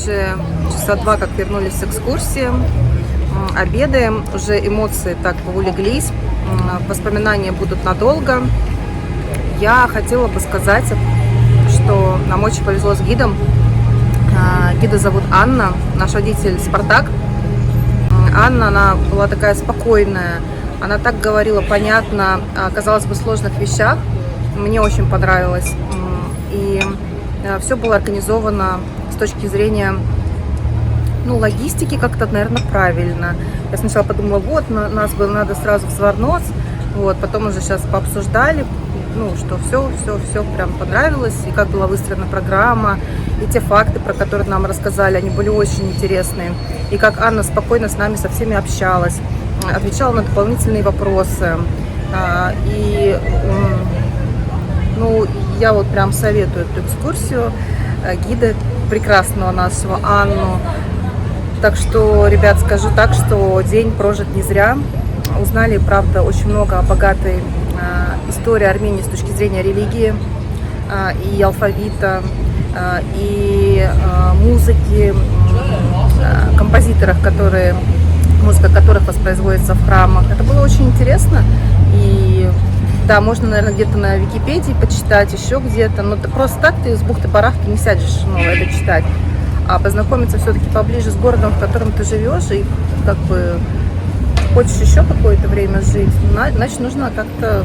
уже часа 2, как вернулись с экскурсии, обедаем, уже эмоции так улеглись, воспоминания будут надолго. Я хотела бы сказать, что нам очень повезло с гидом. Гида зовут Анна, наш водитель Спартак. Анна, она была такая спокойная, она так говорила понятно о, казалось бы, сложных вещах. Мне очень понравилось. И все было организовано с точки зрения, логистики как-то, наверное, правильно. Я сначала подумала, вот, нас бы надо сразу в Сварноц, вот, потом уже сейчас пообсуждали, что все прям понравилось, и как была выстроена программа, и те факты, про которые нам рассказали, они были очень интересные, и как Анна спокойно с нами со всеми общалась, отвечала на дополнительные вопросы, и, я вот прям советую эту экскурсию, гида прекрасного нашего Анну. Так что, ребят, скажу так, что день прожит не зря. Узнали, правда, очень много о богатой истории Армении с точки зрения религии и алфавита, и музыки, композиторов, музыка которых воспроизводится в храмах. Это было очень интересно. И да, можно, наверное, где-то на Википедии почитать, еще где-то, но просто так ты с бухты-барахты не сядешь это читать. А познакомиться все-таки поближе с городом, в котором ты живешь, и как бы хочешь еще какое-то время жить, значит, нужно как-то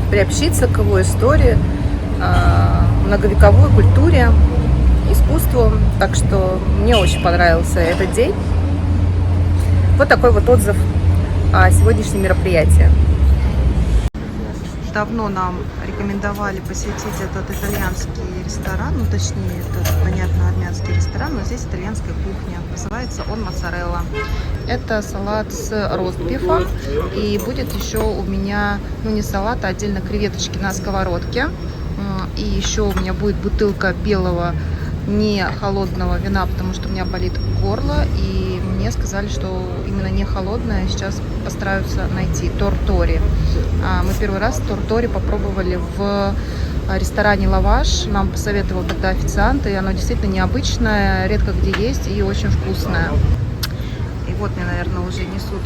приобщиться к его истории, многовековой культуре, искусству. Так что мне очень понравился этот день. Вот такой вот отзыв о сегодняшнем мероприятии. Давно нам рекомендовали посетить этот итальянский ресторан, точнее, это, понятно, армянский ресторан, но здесь итальянская кухня. Называется он моцарелла. Это салат с ростбифом, и будет еще у меня, не салат, а отдельно креветочки на сковородке. И еще у меня будет бутылка белого, не холодного вина, потому что у меня болит горло, и мне сказали, что именно не холодное сейчас постараются найти. Тортори. Мы первый раз тортори попробовали в ресторане «Лаваш». Нам посоветовал тогда официант, и оно действительно необычное, редко где есть и очень вкусное. И вот мне, наверное, уже несут.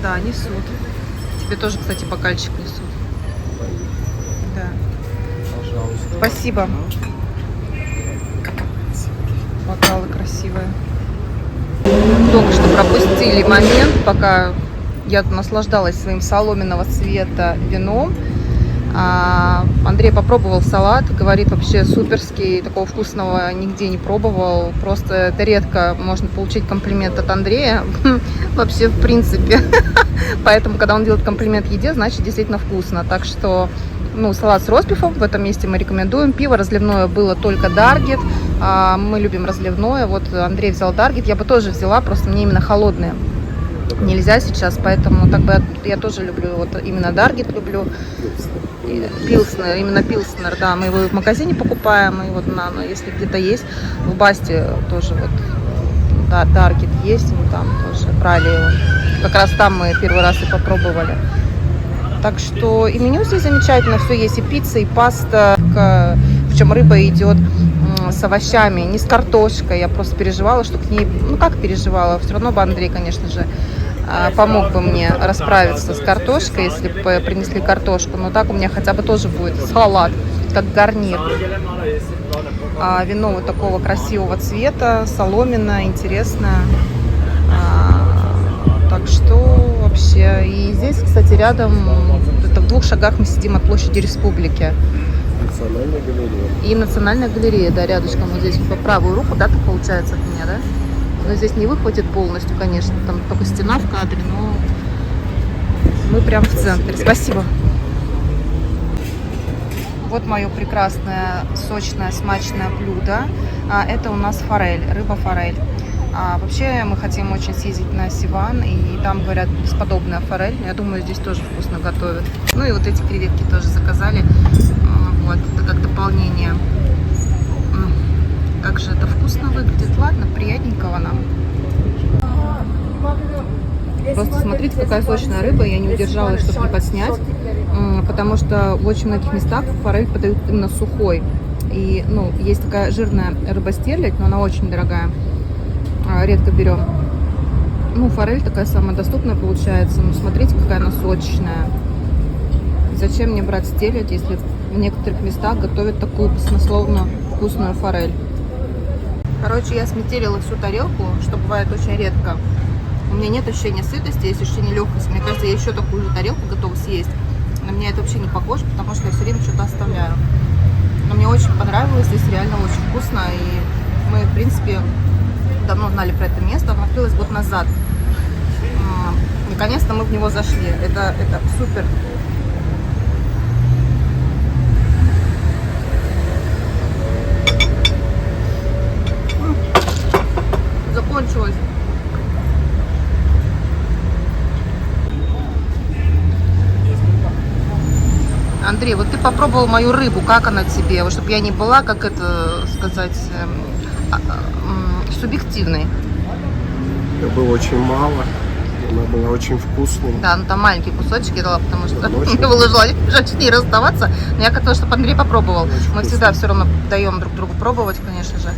Да, несут. Тебе тоже, кстати, бокальчик несут. Да. Спасибо. Бокалы красивые. Только что пропустили момент, пока я наслаждалась своим соломенного цвета вином. Андрей попробовал салат, говорит, вообще суперский, такого вкусного нигде не пробовал. Просто это редко можно получить комплимент от Андрея, вообще в принципе. Поэтому, когда он делает комплимент еде, значит действительно вкусно. Так что, салат с ростбифом в этом месте мы рекомендуем. Пиво разливное было только Даргет. Мы любим разливное. Вот Андрей взял Даргет, я бы тоже взяла, просто мне именно холодные нельзя сейчас, поэтому я тоже люблю, вот именно Даргет люблю. Пилснер, именно Пилснер, да, мы его в магазине покупаем, и вот если где-то есть, в Басте тоже вот, да, Даргет есть, мы там тоже брали его, как раз там мы первый раз и попробовали. Так что и меню здесь замечательно, все есть, и пицца, и паста, причем рыба идет с овощами, не с картошкой. Я просто переживала, что к ней, как переживала, все равно бы Андрей, конечно же, помог бы мне расправиться с картошкой, если бы принесли картошку. Но так у меня хотя бы тоже будет салат, как гарнир. Вино вот такого красивого цвета, соломенное, интересное. Так что вообще... И здесь, кстати, рядом, это в 2 шагах мы сидим от площади Республики. Национальная галерея. И Национальная галерея, да, рядышком, вот здесь по правую руку, да, так получается от меня, да? Но здесь не выхватит полностью, конечно, там только стена в кадре, но мы прям в центре. Спасибо. Вот мое прекрасное, сочное, смачное блюдо. Это у нас форель, рыба-форель. Вообще мы хотим очень съездить на Сиван, и там, говорят, бесподобная форель. Я думаю, здесь тоже вкусно готовят. И вот эти креветки тоже заказали. Вот, это как дополнение. Как же это вкусно выглядит. Ладно, приятненького нам. Просто смотрите, какая сочная рыба. Я не удержалась, чтобы не подснять. Потому что в очень многих местах форель подают именно сухой. И, ну, есть такая жирная рыба-стерлядь, но она очень дорогая. Редко берем. Ну, форель такая самая доступная получается. Ну, смотрите, какая она сочная. Зачем мне брать стерлядь, если в некоторых местах готовят такую баснословно вкусную форель? Короче, я сметелила всю тарелку, что бывает очень редко. У меня нет ощущения сытости, есть ощущение легкости. Мне кажется, я еще такую же тарелку готова съесть. На меня это вообще не похоже, потому что я все время что-то оставляю. Но мне очень понравилось, здесь реально очень вкусно. И мы, в принципе, давно знали про это место. Оно открылось год назад. Наконец-то мы в него зашли. Это супер. Закончилось. Андрей, вот ты попробовал мою рыбу, как она тебе? Вот чтобы я не была, как это сказать, субъективной. Это было очень мало. Она была очень вкусной. Да, ну там маленькие кусочки дала, потому что Очень я выложила, жаль, не расставаться. Но я хотела, чтобы Андрей попробовал. Очень Мы вкусно. всегда все равно даем друг другу пробовать, конечно же.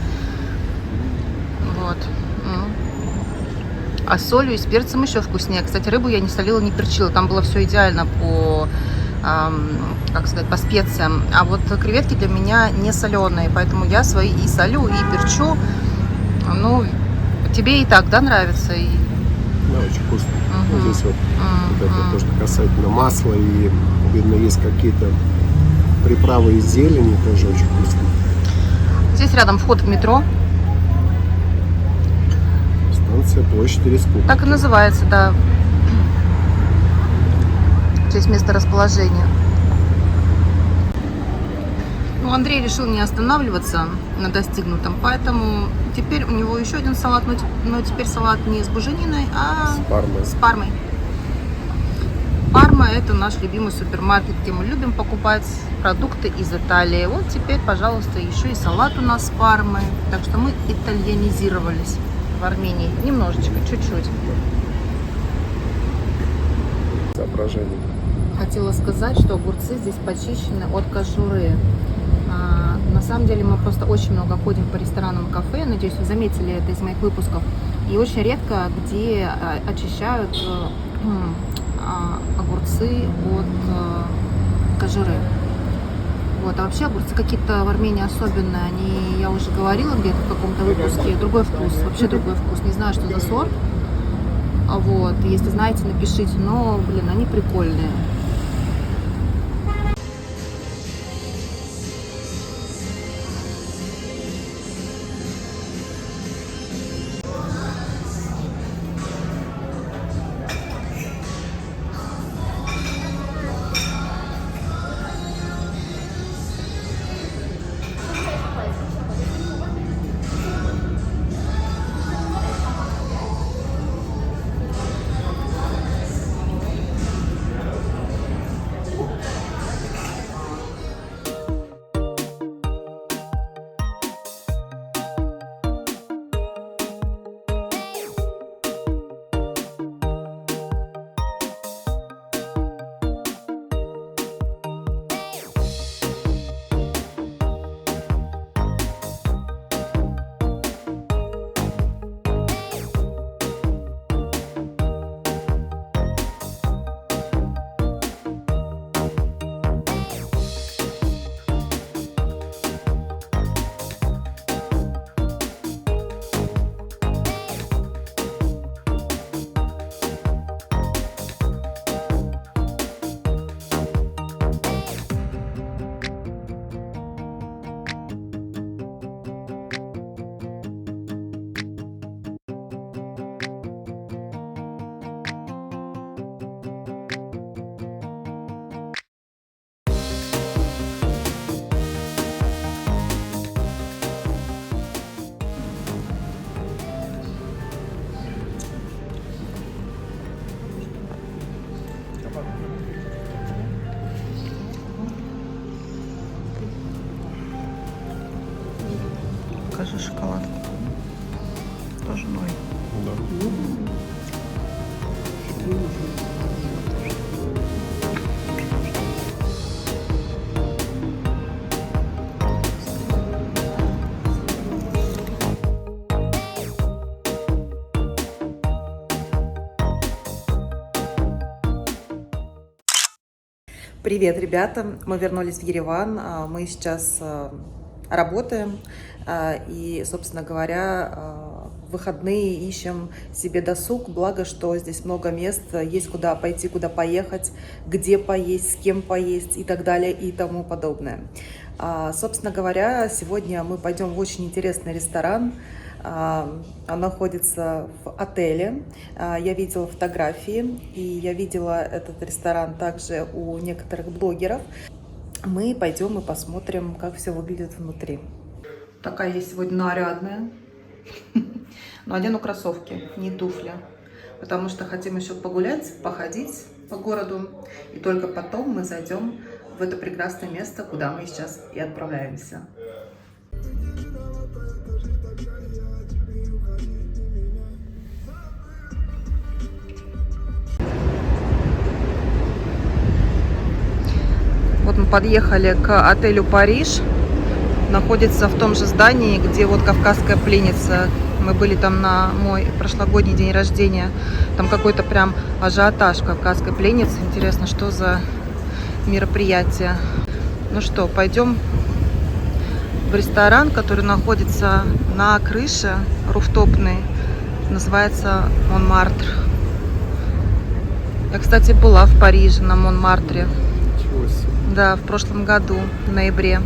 Вот. А с солью и с перцем еще вкуснее. Кстати, рыбу я не солила, не перчила. Там было все идеально по, как сказать, по специям. А вот креветки для меня не соленые, поэтому я свои и солю, и перчу. Ну, тебе и так, да, нравится? И... Да, очень вкусно. Вот здесь вот, вот это то, что касательно масла. И, видно, есть какие-то приправы из зелени, тоже очень вкусно. Здесь рядом вход в метро. Станция Площадь Республики. Так и называется, да. Здесь место расположения. Ну, Андрей решил не останавливаться на достигнутом, поэтому теперь у него еще один салат, но теперь салат не с бужениной, а С пармой. с пармой. Парма – это наш любимый супермаркет, где мы любим покупать продукты из Италии. Вот теперь, пожалуйста, еще и салат у нас с пармой. Так что мы итальянизировались в Армении. Немножечко, чуть-чуть. Соображение. Хотела сказать, что огурцы здесь почищены от кожуры. На самом деле мы просто очень много ходим по ресторанам, кафе. Надеюсь, вы заметили это из моих выпусков. И очень редко где очищают огурцы от кожуры. Вот. А вообще огурцы какие-то в Армении особенные. Они, я уже говорила где-то в каком-то выпуске, другой вкус. Вообще другой вкус. Не знаю, что за сорт. Вот. Если знаете, напишите. Но, блин, они прикольные. Покажи шоколадку. Тоже новый. Да. Привет, ребята! Мы вернулись в Ереван. Мы сейчас работаем и, собственно говоря, в выходные ищем себе досуг. Благо, что здесь много мест, есть куда пойти, куда поехать, где поесть, с кем поесть и так далее и тому подобное. Собственно говоря, сегодня мы пойдем в очень интересный ресторан. Он находится в отеле. Я видела фотографии, и я видела этот ресторан также у некоторых блогеров. Мы пойдем и посмотрим, как все выглядит внутри. Такая я сегодня нарядная. Но одену кроссовки, не туфли. Потому что хотим еще погулять, походить по городу. И только потом мы зайдем в это прекрасное место, куда мы сейчас и отправляемся. Вот мы подъехали к отелю «Париж». Находится в том же здании, где вот Кавказская пленница. Мы были там на мой прошлогодний день рождения. Там какой-то прям ажиотаж Кавказской пленницы. Интересно, что за мероприятие. Ну что, пойдем в ресторан, который находится на крыше руфтопной. Называется Монмартр. Я, кстати, была в Париже на Монмартре. Да, в прошлом году, в ноябре.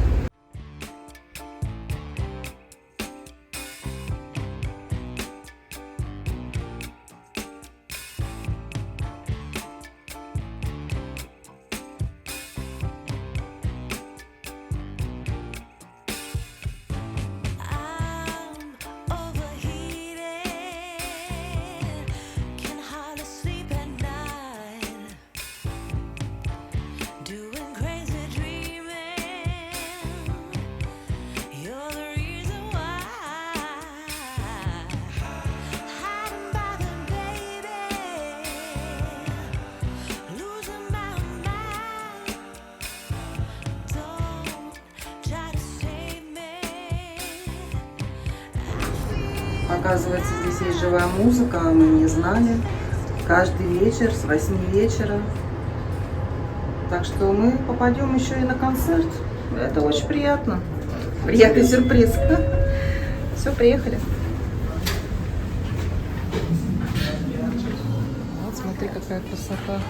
Оказывается, здесь есть живая музыка, а мы не знали. Каждый вечер с 8 вечера. Так что мы попадем еще и на концерт. Это очень приятно. Приятный сюрприз. Все, приехали. Вот смотри, какая красота.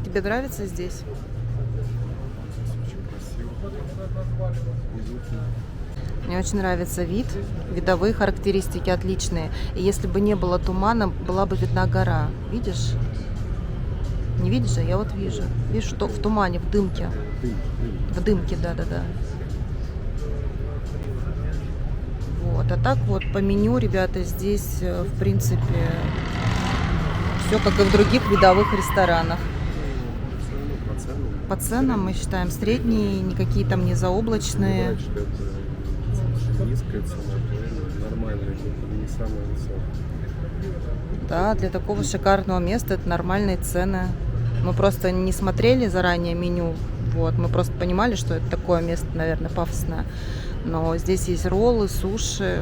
Тебе нравится здесь? Очень красиво. Мне очень нравится вид, видовые характеристики отличные. И если бы не было тумана, была бы видна гора. Видишь? Не видишь? Я вот вижу. Видишь, что в тумане, в дымке. В дымке, да-да-да. Вот. А так вот по меню, ребята, здесь, в принципе, все как и в других видовых ресторанах. По ценам мы считаем средние, никакие там не заоблачные. низкая цена, нормальная, не самая высокая. Да, для такого шикарного места это нормальные цены. Мы просто не смотрели заранее меню. Вот, мы просто понимали, что это такое место, наверное, пафосное. Но здесь есть роллы, суши,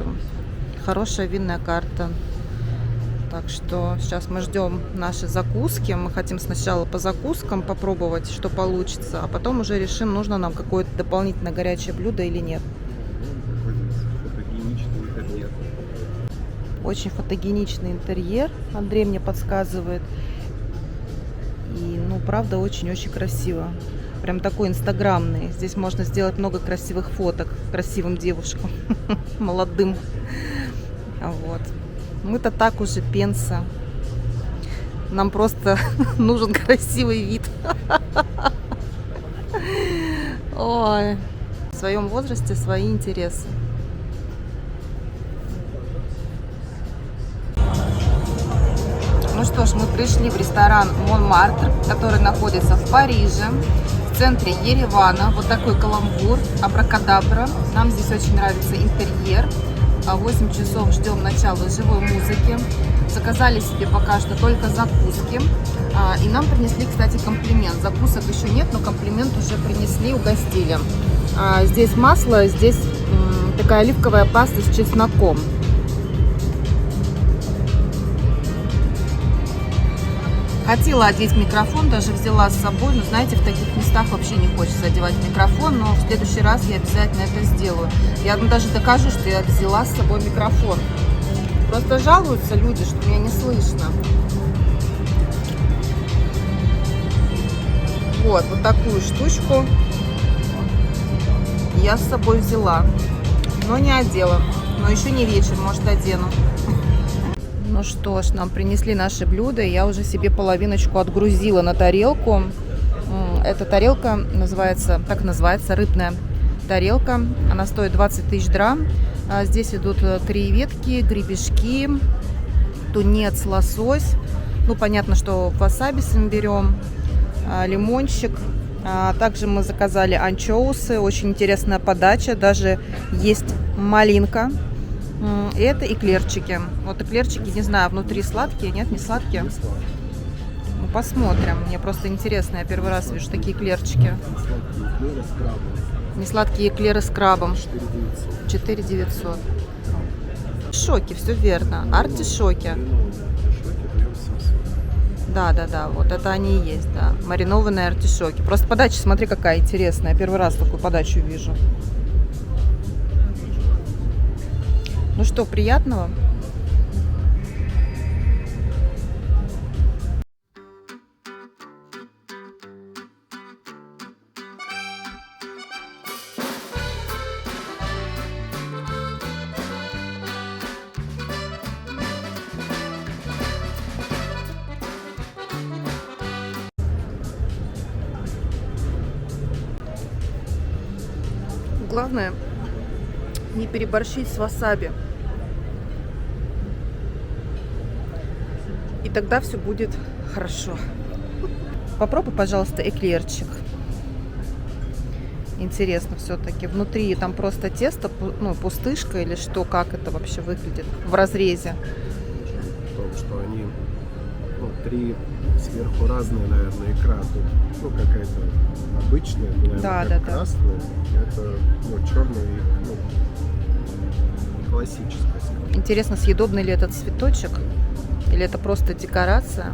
хорошая винная карта. Так что сейчас мы ждем наши закуски. Мы хотим сначала по закускам попробовать, что получится, а потом уже решим, нужно нам какое-то дополнительное горячее блюдо или нет. Фотогеничный интерьер. Очень фотогеничный интерьер, Андрей мне подсказывает. И, ну, правда, очень-очень красиво. Прям такой инстаграмный. Здесь можно сделать много красивых фоток красивым девушкам, молодым. Вот. Мы-то так уже пенса. Нам просто нужен красивый вид. Ой. В своем возрасте свои интересы. Ну что ж, мы пришли в ресторан Монмартр, который находится в Париже, в центре Еревана. Вот такой каламбур, абракадабра. Нам здесь очень нравится интерьер. 8 часов ждем начала живой музыки. Заказали себе пока что только закуски. И нам принесли, кстати, комплимент. Закусок еще нет, но комплимент уже принесли, угостили. Здесь масло, здесь такая оливковая паста с чесноком. Хотела одеть микрофон, даже взяла с собой, но знаете, в таких местах вообще не хочется одевать микрофон, но в следующий раз я обязательно это сделаю. Я вам даже докажу, что я взяла с собой микрофон. Просто жалуются люди, что меня не слышно. Вот такую штучку я с собой взяла, но не одела. Но еще не вечер, может, одену. Ну что ж, нам принесли наши блюда, и я уже себе половиночку отгрузила на тарелку. Эта тарелка называется, так называется, рыбная тарелка. Она стоит 20 тысяч драм. Здесь идут креветки, гребешки, тунец, лосось. Ну, понятно, что васаби с имбирем, лимончик. Также мы заказали анчоусы, очень интересная подача, даже есть малинка. И это эклерчики. Вот эклерчики, не знаю, внутри сладкие, нет, не сладкие? Ну, посмотрим. Мне просто интересно, я первый раз вижу такие эклерчики. Несладкие эклеры с крабом. 4900. Артишоки, все верно. Артишоки. Да, вот это они и есть, да. Маринованные артишоки. Просто подача, смотри, какая интересная. Я первый раз такую подачу вижу. Ну что, приятного. Главное не переборщить с васаби. И тогда все будет хорошо. Попробуй, пожалуйста, эклерчик. Интересно все-таки. Внутри там просто тесто, ну, пустышка или что? Как это вообще выглядит в разрезе? Потому что они, три сверху разные, наверное, икра. Тут, какая-то обычная, наверное, красная. Это, черная и классическая. Интересно, съедобный ли этот цветочек? Или это просто декорация?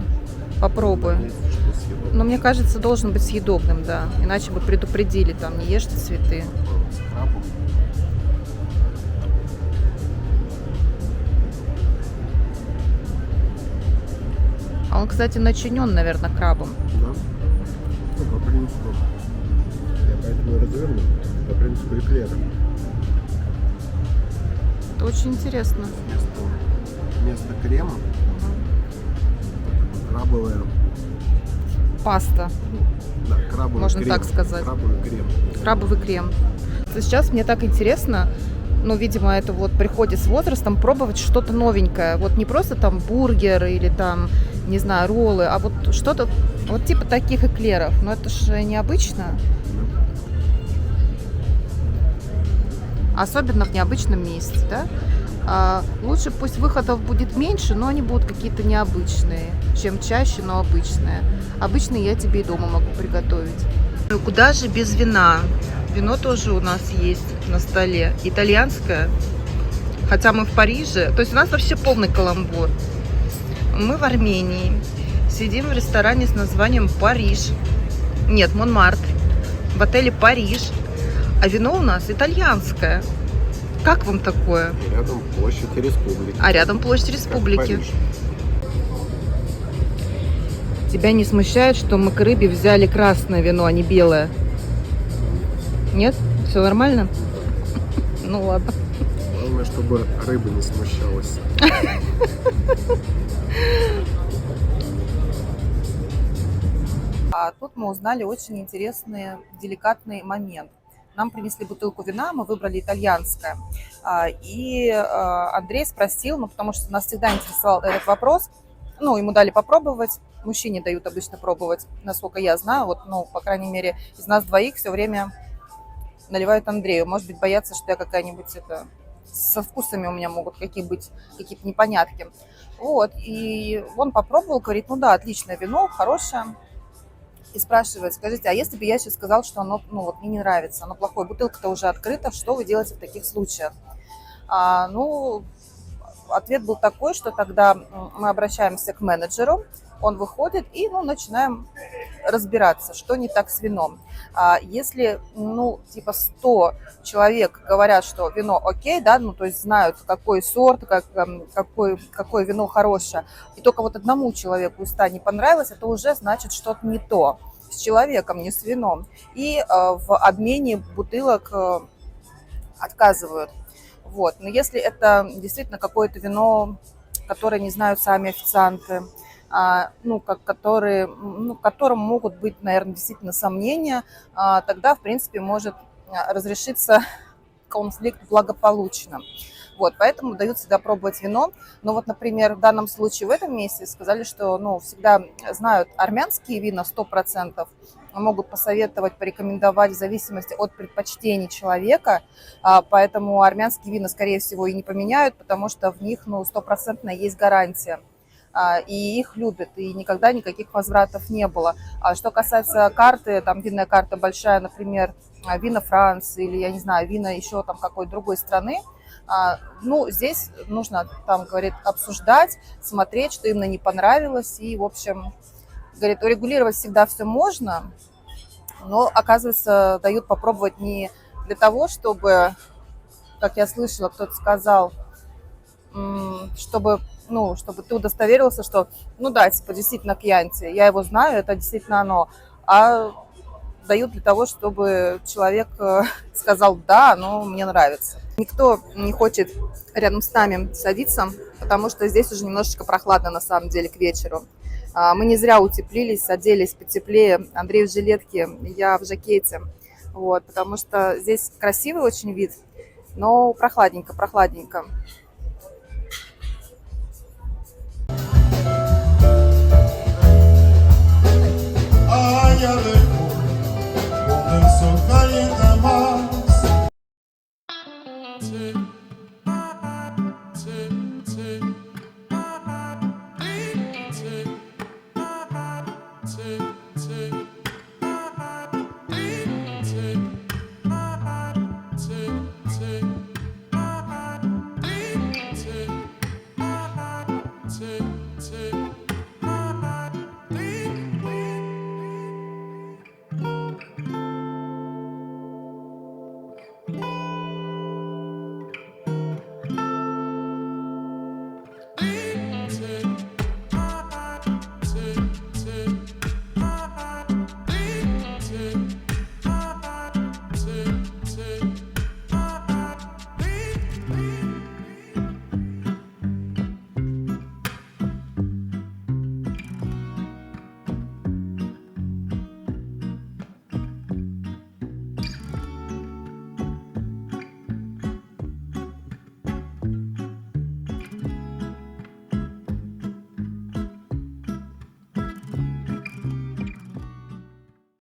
Попробую. Но мне кажется, должен быть съедобным, да. Иначе бы предупредили, там, не ешьте цветы. А он, кстати, начинен, наверное, крабом. Да. По принципу. Я поэтому разверну. По принципу эклера. Это очень интересно. Вместо крема крабовая паста. Да, крабовый можно крем. Так сказать. Крабовый крем. Крабовый крем. Сейчас мне так интересно, видимо, это вот приходит с возрастом, пробовать что-то новенькое. Вот не просто там бургер или там, не знаю, роллы, а вот что-то вот типа таких эклеров. Но это же необычно. особенно в необычном месте, да. Лучше пусть выходов будет меньше, но они будут какие-то необычные, чем чаще, но обычные. Обычные я тебе и дома могу приготовить. Ну, куда же без вина? Вино тоже у нас есть на столе. Итальянское. Хотя мы в Париже. То есть у нас вообще полный каламбур. Мы в Армении. Сидим в ресторане с названием «Париж». Нет, Монмартр. В отеле «Париж». А вино у нас итальянское. Как вам такое? Рядом площадь Республики. А рядом площадь Республики. Тебя не смущает, что мы к рыбе взяли красное вино, а не белое? Нет? Все нормально? Ну ладно. Главное, чтобы рыба не смущалась. А тут мы узнали очень интересный, деликатный момент. Нам принесли бутылку вина, мы выбрали итальянское. И Андрей спросил, ну потому что нас всегда интересовал этот вопрос, ну ему дали попробовать, мужчине дают обычно пробовать, насколько я знаю, вот, ну, по крайней мере, из нас двоих все время наливают Андрею. Может быть, боятся, что я какая-нибудь это... Со вкусами у меня могут быть какие-то непонятки. Вот, и он попробовал, говорит, ну да, отличное вино, хорошее. И спрашивает, скажите, а если бы я сейчас сказал, что оно, ну вот мне не нравится, оно плохое, бутылка-то уже открыта, что вы делаете в таких случаях? Ну, ответ был такой, что тогда мы обращаемся к менеджеру, он выходит и, ну, начинаем разбираться, что не так с вином. Если, ну, типа 100 человек говорят, что вино окей, да, ну, то есть знают, какой сорт, какое вино хорошее, и только вот одному человеку из 100 не понравилось, это уже значит что-то не то с человеком, не с вином. И в обмене бутылок отказывают. Вот. Но если это действительно какое-то вино, которое не знают сами официанты, ну, которым могут быть, наверное, действительно сомнения, тогда, в принципе, может разрешиться конфликт благополучно. Вот, поэтому дают всегда пробовать вино. Но вот, например, в данном случае в этом месте сказали, что, ну, всегда знают армянские вина 100%, могут посоветовать, порекомендовать в зависимости от предпочтений человека, поэтому армянские вина, скорее всего, и не поменяют, потому что в них, ну, 100% есть гарантия. И их любят, и никогда никаких возвратов не было. А что касается карты, там винная карта большая, например, вина Франции или, я не знаю, вина еще там какой-то другой страны, ну, здесь нужно, там, говорит, обсуждать, смотреть, что именно не понравилось, и, в общем, говорит, урегулировать всегда все можно, но, оказывается, дают попробовать не для того, чтобы, как я слышала, кто-то сказал, чтобы ты удостоверился, что, ну да, типа, действительно Кьянти, я его знаю, это действительно оно, а дают для того, чтобы человек сказал, да, оно мне нравится. Никто не хочет рядом с нами садиться, потому что здесь уже немножечко прохладно, на самом деле, к вечеру. Мы не зря утеплились, оделись потеплее, Андрей в жилетке, я в жакете, вот, потому что здесь красивый очень вид, но прохладненько. Comenzó cayendo